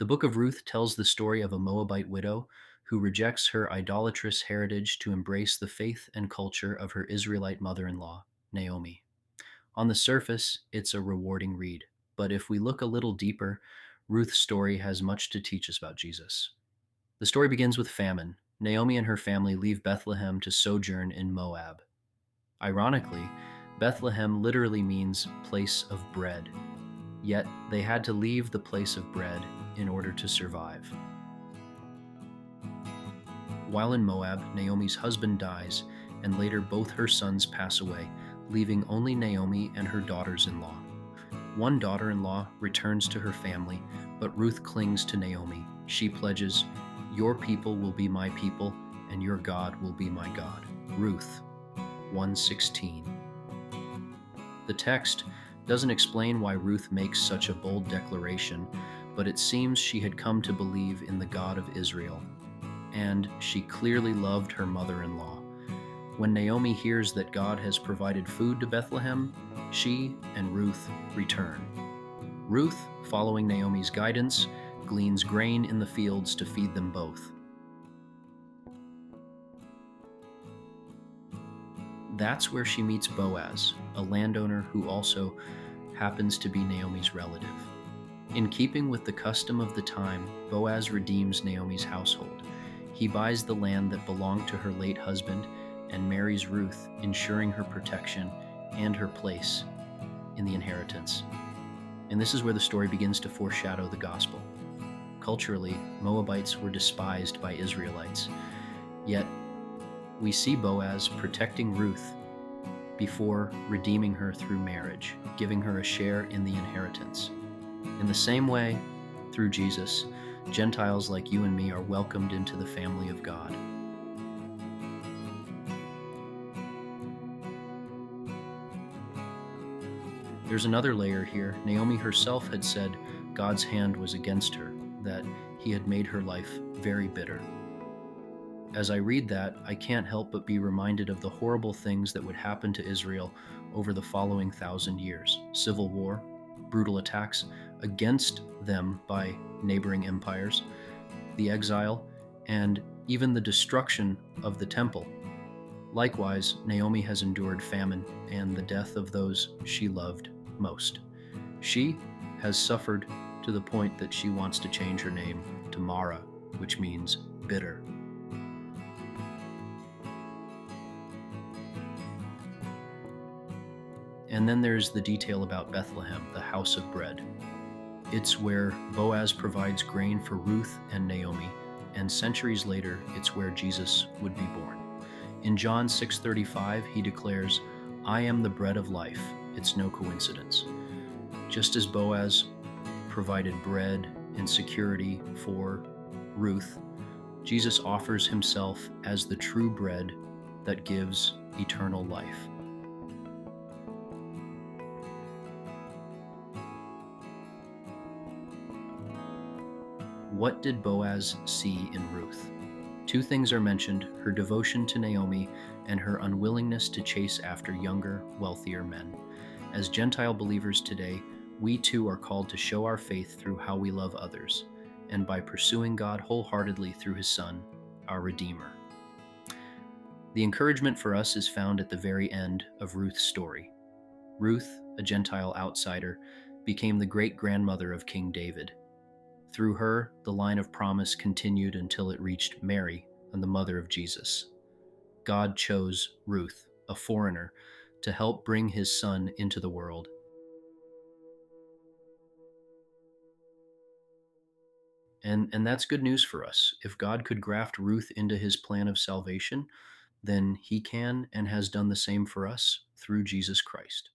The book of Ruth tells the story of a Moabite widow who rejects her idolatrous heritage to embrace the faith and culture of her Israelite mother in law, Naomi. On the surface, it's a rewarding read, but if we look a little deeper, Ruth's story has much to teach us about Jesus. The story begins with famine. Naomi and her family leave Bethlehem to sojourn in Moab. Ironically, Bethlehem literally means place of bread, yet they had to leave the place of bread in order to survive. While in Moab, Naomi's husband dies, and later both her sons pass away, leaving only Naomi and her daughters in law. One daughter in law returns to her family, but Ruth clings to Naomi. She pledges, "Your people will be my people, and your God will be my God." Ruth 1:16. The text doesn't explain why Ruth makes such a bold declaration, but it seems she had come to believe in the God of Israel, and she clearly loved her mother-in-law. When Naomi hears that God has provided food to Bethlehem, she and Ruth return. Ruth, following Naomi's guidance, gleans grain in the fields to feed them both. That's where she meets Boaz, a landowner who also happens to be Naomi's relative. In keeping with the custom of the time, Boaz redeems Naomi's household. He buys the land that belonged to her late husband and marries Ruth, ensuring her protection and her place in the inheritance. And this is where the story begins to foreshadow the gospel. Culturally, Moabites were despised by Israelites, yet we see Boaz protecting Ruth before redeeming her through marriage, giving her a share in the inheritance. In the same way, through Jesus, Gentiles like you and me are welcomed into the family of God. There's another layer here. Naomi herself had said God's hand was against her, that he had made her life very bitter. As I read that, I can't help but be reminded of the horrible things that would happen to Israel over the following 1,000 years. Civil war, brutal attacks against them by neighboring empires, the exile, and even the destruction of the temple. Likewise, Naomi has endured famine and the death of those she loved most. She has suffered to the point that she wants to change her name to Mara, which means bitter. And then there's the detail about Bethlehem, the house of bread. It's where Boaz provides grain for Ruth and Naomi, and centuries later, it's where Jesus would be born. In John 6:35, he declares, "I am the bread of life." It's no coincidence. Just as Boaz provided bread and security for Ruth, Jesus offers himself as the true bread that gives eternal life. What did Boaz see in Ruth? Two things are mentioned: her devotion to Naomi and her unwillingness to chase after younger, wealthier men. As Gentile believers today, we too are called to show our faith through how we love others, and by pursuing God wholeheartedly through his Son, our Redeemer. The encouragement for us is found at the very end of Ruth's story. Ruth, a Gentile outsider, became the great-grandmother of King David. Through her, the line of promise continued until it reached Mary and the mother of Jesus. God chose Ruth, a foreigner, to help bring his son into the world. And that's good news for us. If God could graft Ruth into his plan of salvation, then he can and has done the same for us through Jesus Christ.